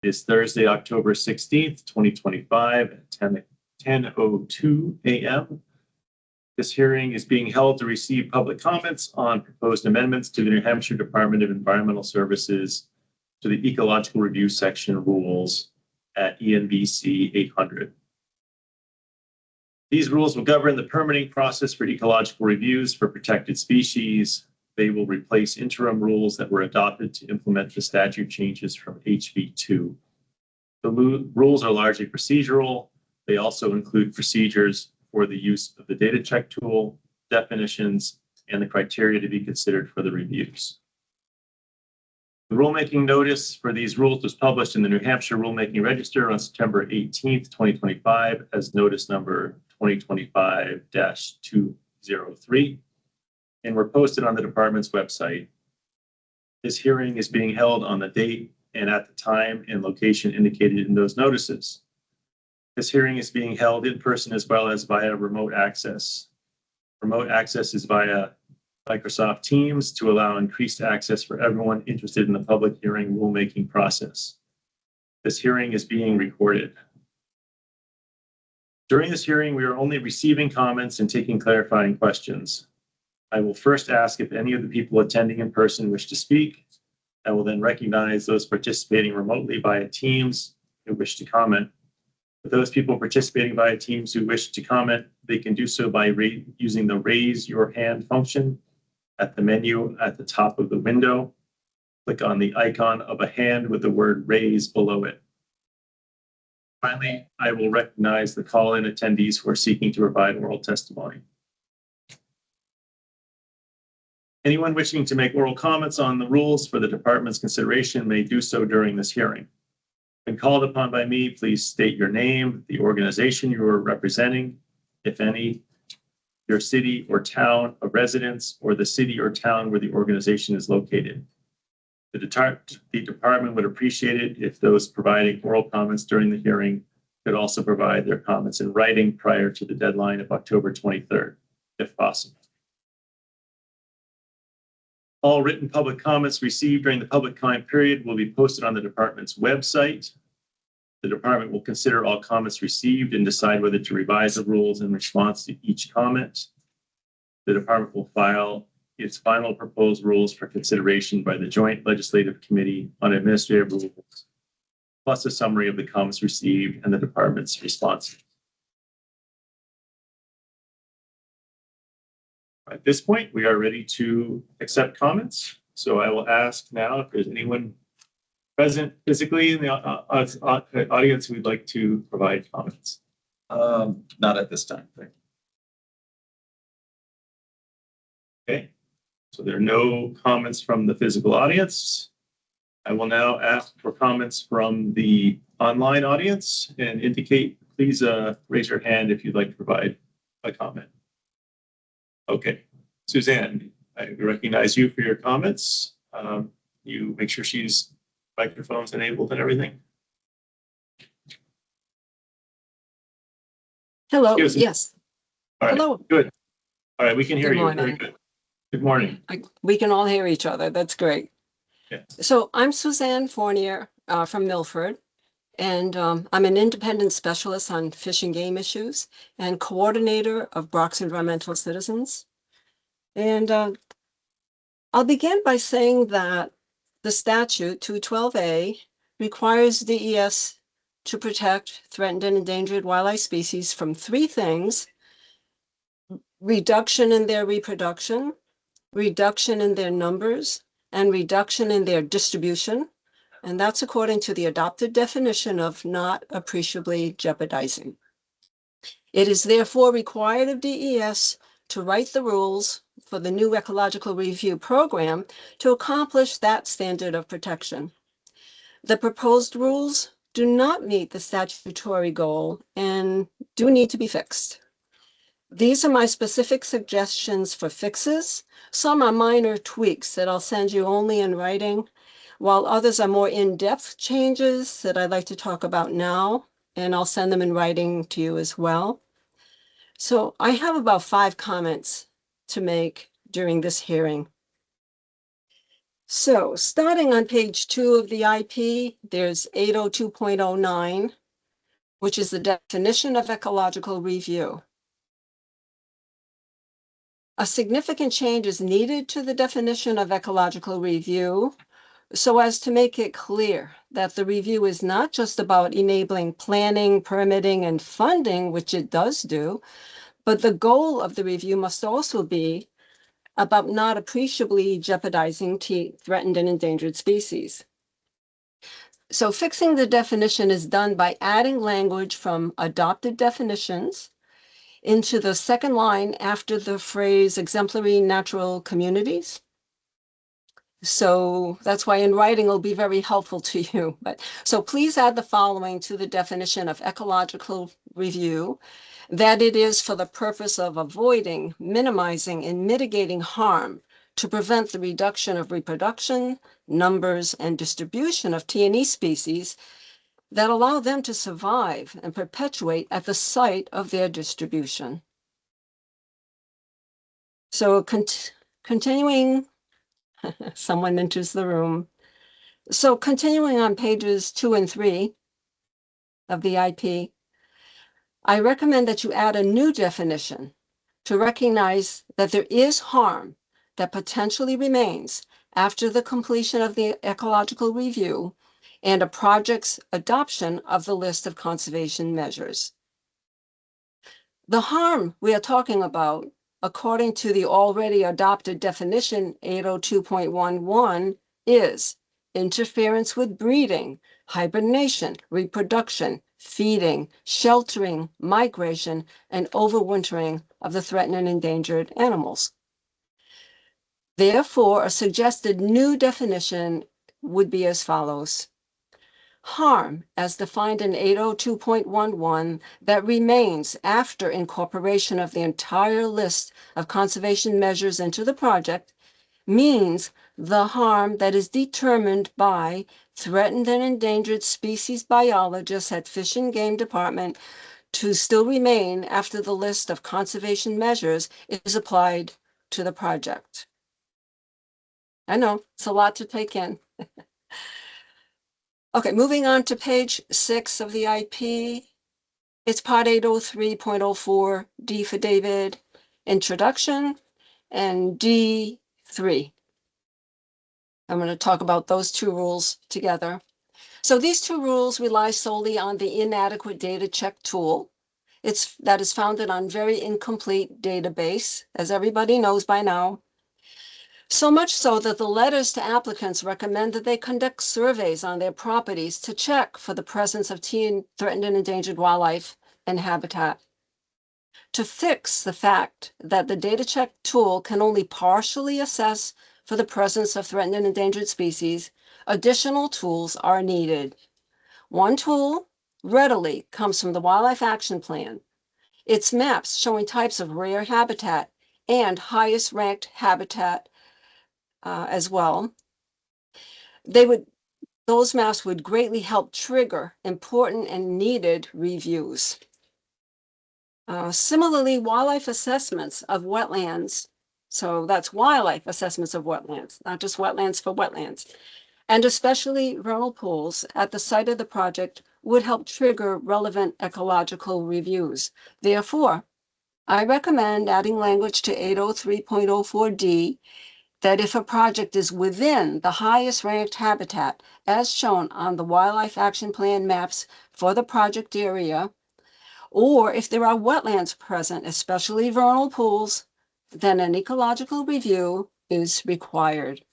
It is Thursday, October 16th, 2025 at 10:02 a.m. This hearing is being held to receive public comments on proposed amendments to the New Hampshire Department of Environmental Services to the Ecological Review Section rules at Env-C 800. These rules will govern the permitting process for ecological reviews for protected species. They will replace interim rules that were adopted to implement the statute changes from HB2. The rules are largely procedural. They also include procedures for the use of the data check tool, definitions, and the criteria to be considered for the reviews. The rulemaking notice for these rules was published in the New Hampshire Rulemaking Register on September 18th, 2025 as notice number 2025-203 and were posted on the department's website. This hearing is being held on the date and at the time and location indicated in those notices. This hearing is being held in person as well as via remote access. Remote access is via Microsoft Teams to allow increased access for everyone interested in the public hearing rulemaking process. This hearing is being recorded. During this hearing, we are only receiving comments and taking clarifying questions. I will first ask if any of the people attending in person wish to speak. I will then recognize those participating remotely via Teams who wish to comment. For those people participating via Teams who wish to comment, they can do so by using the raise your hand function at the menu at the top of the window. Click on the icon of a hand with the word raise below it. Finally, I will recognize the call-in attendees who are seeking to provide oral testimony. Anyone wishing to make oral comments on the rules for the department's consideration may do so during this hearing. When called upon by me, please state your name, the organization you are representing, if any, your city or town of residence, or the city or town where the organization is located. The department would appreciate it if those providing oral comments during the hearing could also provide their comments in writing prior to the deadline of October 23rd, if possible. All written public comments received during the public comment period will be posted on the department's website. The department will consider all comments received and decide whether to revise the rules in response to each comment. The department will file its final proposed rules for consideration by the Joint Legislative Committee on Administrative Rules, plus a summary of the comments received and the department's responses. At this point, we are ready to accept comments. So I will ask now if there's anyone present physically in the audience who would like to provide comments. Not at this time. Okay, so there are no comments from the physical audience. I will now ask for comments from the online audience and indicate, please raise your hand if you'd like to provide a comment. Okay, Suzanne, I recognize you for your comments. You make sure she's microphone's enabled and everything. Hello, yes. All right, hello. Good. All right, we can hear Good you. morning. Very good. Good morning. We can all hear each other. That's great. Yes. So I'm Suzanne Fournier from Milford, and I'm an independent specialist on fish and game issues and coordinator of Brock's Environmental Citizens. And I'll begin by saying that the statute 212A requires DES to protect threatened and endangered wildlife species from three things: reduction in their reproduction, reduction in their numbers, and reduction in their distribution. And that's according to the adopted definition of not appreciably jeopardizing. It is therefore required of DES to write the rules for the new Ecological Review Program to accomplish that standard of protection. The proposed rules do not meet the statutory goal and do need to be fixed. These are my specific suggestions for fixes. Some are minor tweaks that I'll send you only in writing, while others are more in-depth changes that I'd like to talk about now, and I'll send them in writing to you as well. So I have about 5 comments to make during this hearing. So starting on page 2 of the IP, there's 802.09, which is the definition of ecological review. A significant change is needed to the definition of ecological review so as to make it clear that the review is not just about enabling planning, permitting, and funding, which it does do, but the goal of the review must also be about not appreciably jeopardizing threatened and endangered species. So fixing the definition is done by adding language from adopted definitions into the second line after the phrase exemplary natural communities. So that's why in writing it'll be very helpful to you. But so please add the following to the definition of ecological review, that it is for the purpose of avoiding, minimizing, and mitigating harm to prevent the reduction of reproduction, numbers, and distribution of T&E species that allow them to survive and perpetuate at the site of their distribution. So continuing, someone enters the room. So continuing on pages 2 and 3 of the IP, I recommend that you add a new definition to recognize that there is harm that potentially remains after the completion of the ecological review and a project's adoption of the list of conservation measures. The harm we are talking about, according to the already adopted definition 802.11, is interference with breeding, hibernation, reproduction, feeding, sheltering, migration, and overwintering of the threatened and endangered animals. Therefore, a suggested new definition would be as follows. Harm, as defined in 802.11, that remains after incorporation of the entire list of conservation measures into the project, means the harm that is determined by threatened and endangered species biologists at Fish and Game Department to still remain after the list of conservation measures is applied to the project. I know, it's a lot to take in. Okay, moving on to page 6 of the IP. It's part 803.04, D for David, introduction, and D3. I'm going to talk about those two rules together. So these two rules rely solely on the inadequate data check tool. That is founded on very incomplete database, as everybody knows by now. So much so that the letters to applicants recommend that they conduct surveys on their properties to check for the presence of threatened and endangered wildlife and habitat. To fix the fact that the data check tool can only partially assess for the presence of threatened and endangered species, additional tools are needed. One tool readily comes from the Wildlife Action Plan. It's maps showing types of rare habitat and highest ranked habitat as well. Those maps would greatly help trigger important and needed reviews. Similarly, wildlife assessments of wetlands, so that's wildlife assessments of wetlands, not just wetlands for wetlands, and especially vernal pools at the site of the project would help trigger relevant ecological reviews. Therefore, I recommend adding language to 803.04D that if a project is within the highest ranked habitat as shown on the Wildlife Action Plan maps for the project area, or if there are wetlands present, especially vernal pools, then an ecological review is required.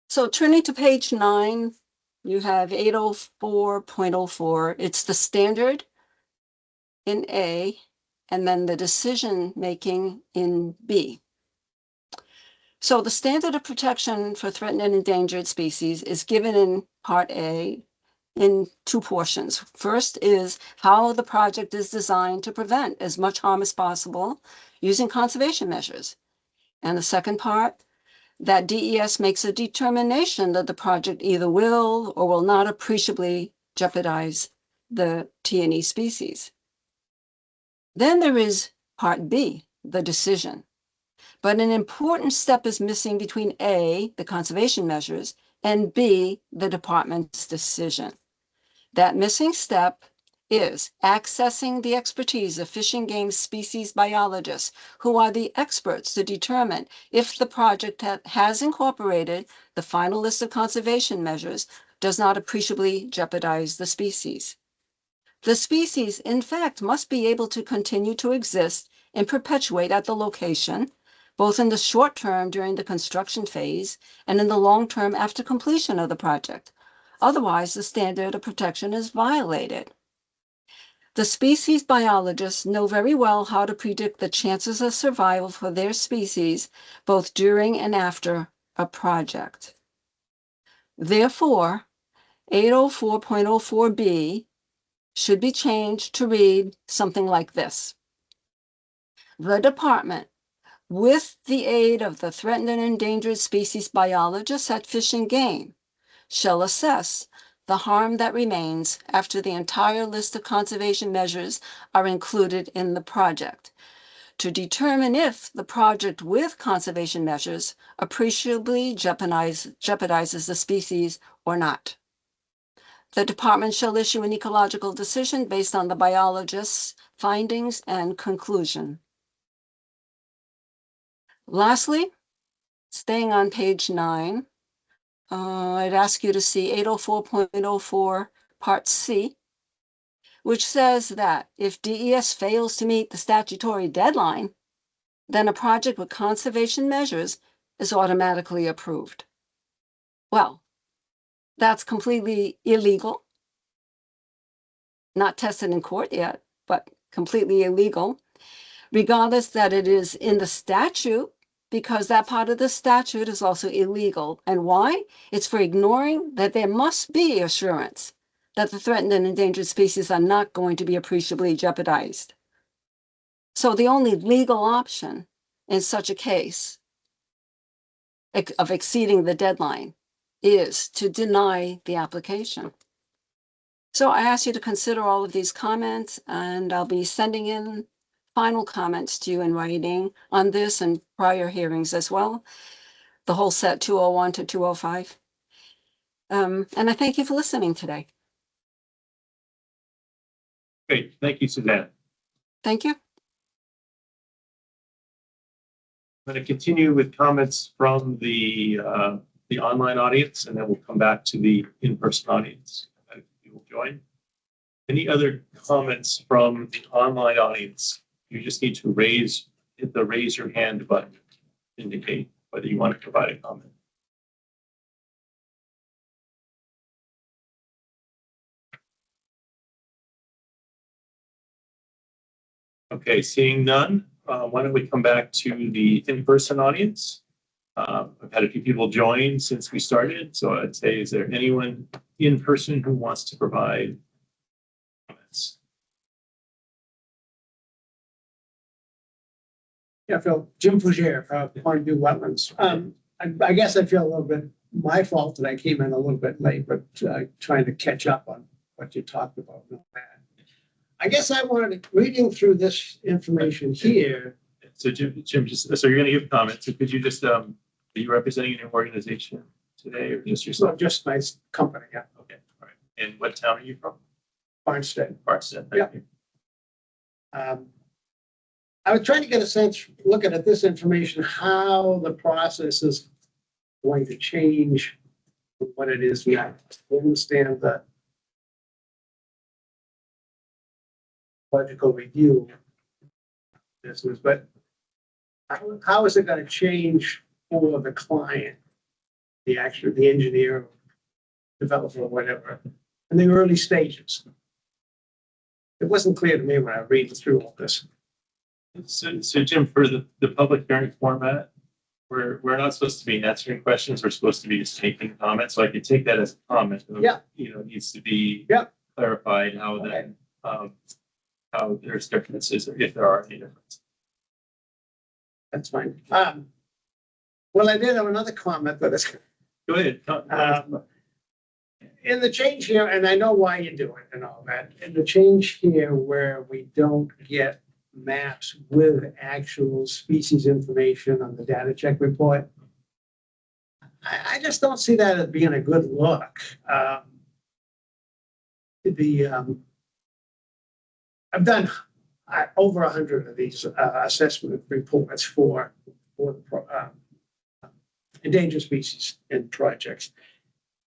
So turning to page 9, you have 804.04. It's the standard in A, and then the decision making in B. So the standard of protection for threatened and endangered species is given in Part A in two portions. First is how the project is designed to prevent as much harm as possible using conservation measures. And the second part, that DES makes a determination that the project either will or will not appreciably jeopardize the T&E species. Then there is Part B, the decision. But an important step is missing between A, the conservation measures, and B, the department's decision. That missing step is accessing the expertise of fish and game species biologists, who are the experts to determine if the project has incorporated the final list of conservation measures, does not appreciably jeopardize the species. The species, in fact, must be able to continue to exist and perpetuate at the location, both in the short term during the construction phase and in the long term after completion of the project. Otherwise, the standard of protection is violated. The species biologists know very well how to predict the chances of survival for their species, both during and after a project. Therefore, 804.04b should be changed to read something like this. The department, with the aid of the threatened and endangered species biologists at Fish and Game, shall assess the harm that remains after the entire list of conservation measures are included in the project, to determine if the project with conservation measures appreciably jeopardizes the species or not. The department shall issue an ecological decision based on the biologist's findings and conclusion. Lastly, staying on page 9, I'd ask you to see 804.04 Part C, which says that if DES fails to meet the statutory deadline, then a project with conservation measures is automatically approved. Well, that's completely illegal. Not tested in court yet, but completely illegal, regardless that it is in the statute, because that part of the statute is also illegal. And why? It's for ignoring that there must be assurance that the threatened and endangered species are not going to be appreciably jeopardized. So the only legal option in such a case of exceeding the deadline is to deny the application. So I ask you to consider all of these comments, and I'll be sending in final comments to you in writing on this and prior hearings as well, the whole set 201 to 205. And I thank you for listening today. Great, thank you, Suzanne. Thank you. I'm going to continue with comments from the online audience, and then we'll come back to the in-person audience. You will join. Any other comments from the online audience? You just need to hit the raise your hand button to indicate whether you want to provide a comment. Okay, seeing none, why don't we come back to the in-person audience? I've had a few people join since we started, so I'd say, is there anyone in person who wants to provide comments? Yeah, Phil, Jim Fougere, Pondview Wetlands. I guess I feel a little bit my fault that I came in a little bit late, but trying to catch up on what you talked about. I guess I wanted, reading through this information here. So Jim, so you're going to give comments. So could you just, are you representing an organization today or just yourself? So just my company, yeah. Okay, all right. And what town are you from? Farnstead. Farnstead, Yeah. thank you. I was trying to get a sense, looking at this information, how the process is going to change from what it is now. I understand the ecological review business, but how is it going to change for the client, the engineer, developer, or whatever, in the early stages? It wasn't clear to me when I was reading through all this. So Jim, for the public hearing format, we're not supposed to be answering questions. We're supposed to be just taking comments. So I could take that as a comment. Yeah. You know, it needs to be Yeah. clarified how Okay. that how there's differences, or if there are any differences. That's fine. Well, I did have another comment that is Go ahead. in the change here, and I know why you do it and all that. In the change here where we don't get maps with actual species information on the data check report. I just don't see that as being a good look. I've done over 100 of these assessment reports for endangered species and projects.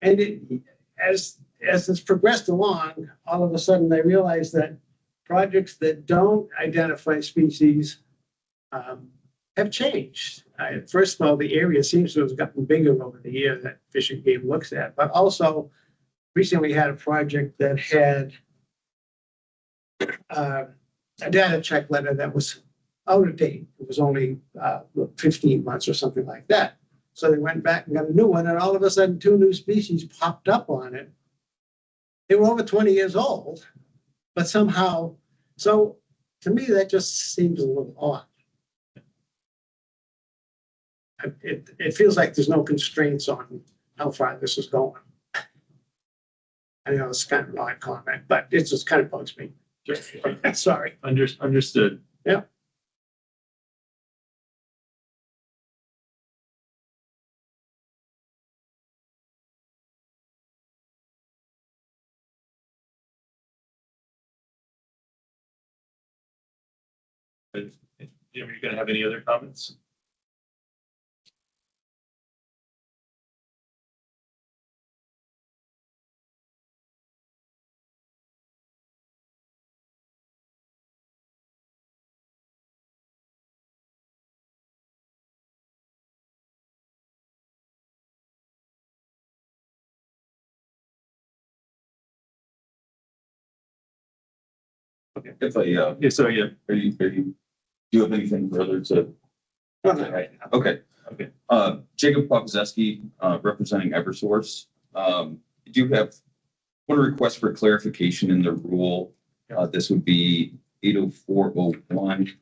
And as it's progressed along, all of a sudden I realized that projects that don't identify species have changed. First of all, the area seems to have gotten bigger over the year that Fish and Game looks at, but also recently we had a project that had a data check letter that was out of date. It was only 15 months or something like that. So they went back and got a new one, and all of a sudden 2 new species popped up on it. They were over 20 years old, but somehow, so to me, that just seems a little odd. It feels like there's no constraints on how far this is going. I know it's kind of an odd comment, but it just kind of bugs me. Sorry. Understood. Yeah. Are you going to have any other comments? Okay. If I, Yeah, so yeah. do you have anything further to? Okay. Okay. Okay. Jacob Popzeski, representing Eversource. I do have one request for clarification in the rule. This would be 80401B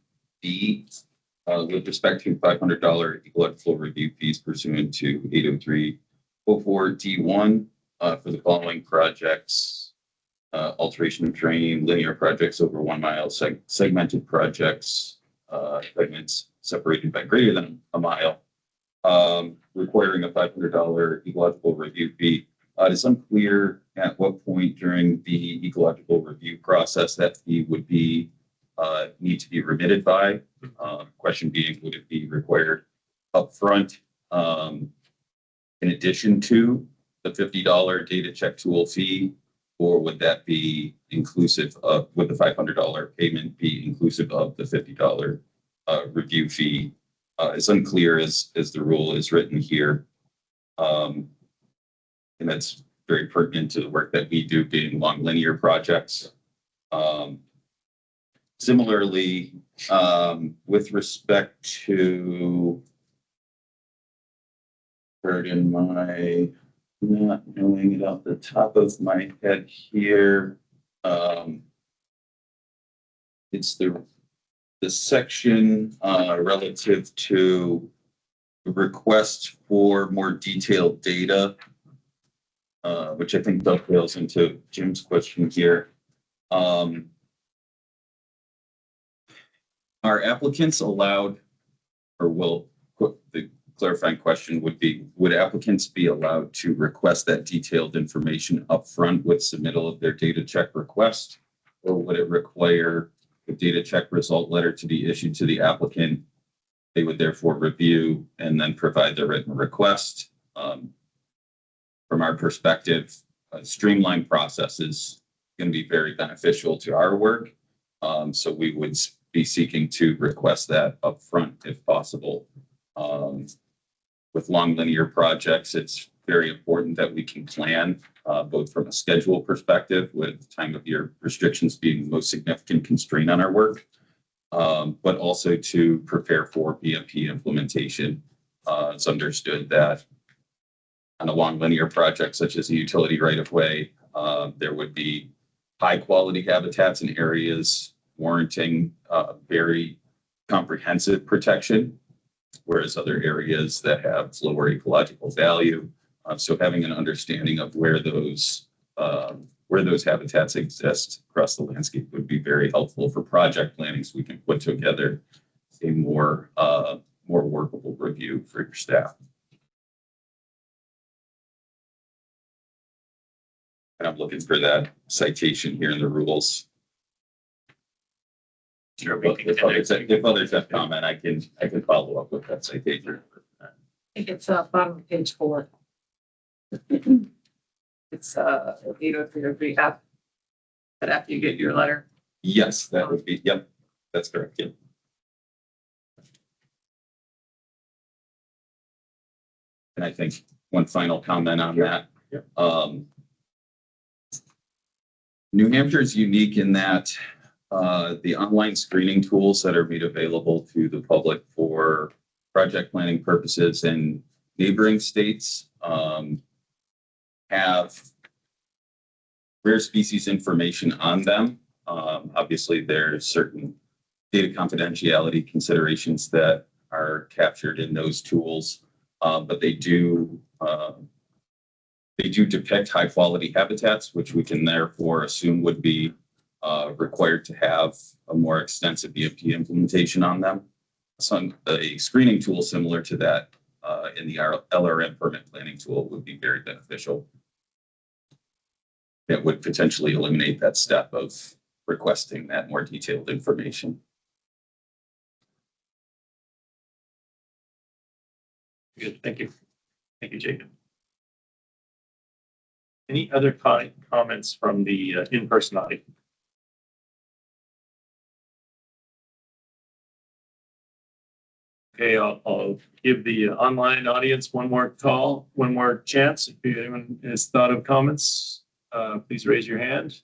with respect to $500 ecological review fees pursuant to 80304D1 for the following projects. Alteration of terrain, linear projects over 1 mile, segmented projects, segments separated by greater than a mile, requiring a $500 ecological review fee. It is unclear at what point during the ecological review process that fee would be need to be remitted by. Question being, would it be required upfront in addition to the $50 data check tool fee? Or would that be inclusive of, would the $500 payment be inclusive of the $50 review fee? It's unclear as the rule is written here. And that's very pertinent to the work that we do being long linear projects. Similarly, with respect to, in my not knowing it off the top of my head here. It's the section relative to the request for more detailed data, which I think dovetails into Jim's question here. Are applicants allowed, or will the clarifying question would be, would applicants be allowed to request that detailed information upfront with submittal of their data check request? Or would it require the data check result letter to be issued to the applicant? They would therefore review and then provide the written request. From our perspective, a streamlined process is going to be very beneficial to our work. So we would be seeking to request that upfront if possible. With long linear projects, it's very important that we can plan both from a schedule perspective, with time of year restrictions being the most significant constraint on our work, but also to prepare for BMP implementation. It's understood that on a long linear project, such as a utility right-of-way, there would be high quality habitats in areas warranting very comprehensive protection, whereas other areas that have lower ecological value. So having an understanding of where those where those habitats exist across the landscape would be very helpful for project planning, so we can put together a more workable review for your staff. And I'm looking for that citation here in the rules. Sure, we can If others have comment, I can follow up with that citation. I think it's bottom of page 4. It's 803F. But after you get your letter. Yes, that would be, yep, that's correct. Yep. And I think one final comment on that. Yep. New Hampshire is unique in that the online screening tools that are made available to the public for project planning purposes in neighboring states have rare species information on them. Obviously, there's certain data confidentiality considerations that are captured in those tools, but they do depict high quality habitats, which we can therefore assume would be required to have a more extensive EFT implementation on them. So a screening tool similar to that in the LRM permit planning tool would be very beneficial. It would potentially eliminate that step of requesting that more detailed information. Good, thank you. Thank you, Jacob. Any other comments from the in-person audience? Okay, I'll give the online audience one more call, one more chance. If anyone has thought of comments, please raise your hand.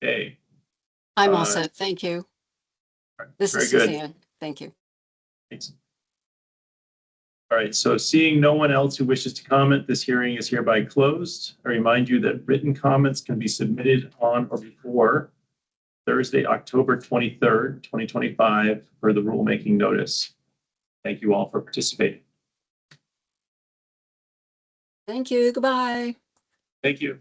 Okay. I'm all set. Thank you. This Very is good. Suzanne. Thank you. Thanks. All right, so seeing no one else who wishes to comment, this hearing is hereby closed. I remind you that written comments can be submitted on or before Thursday, October 23rd, 2025, per the rulemaking notice. Thank you all for participating. Thank you. Goodbye. Thank you.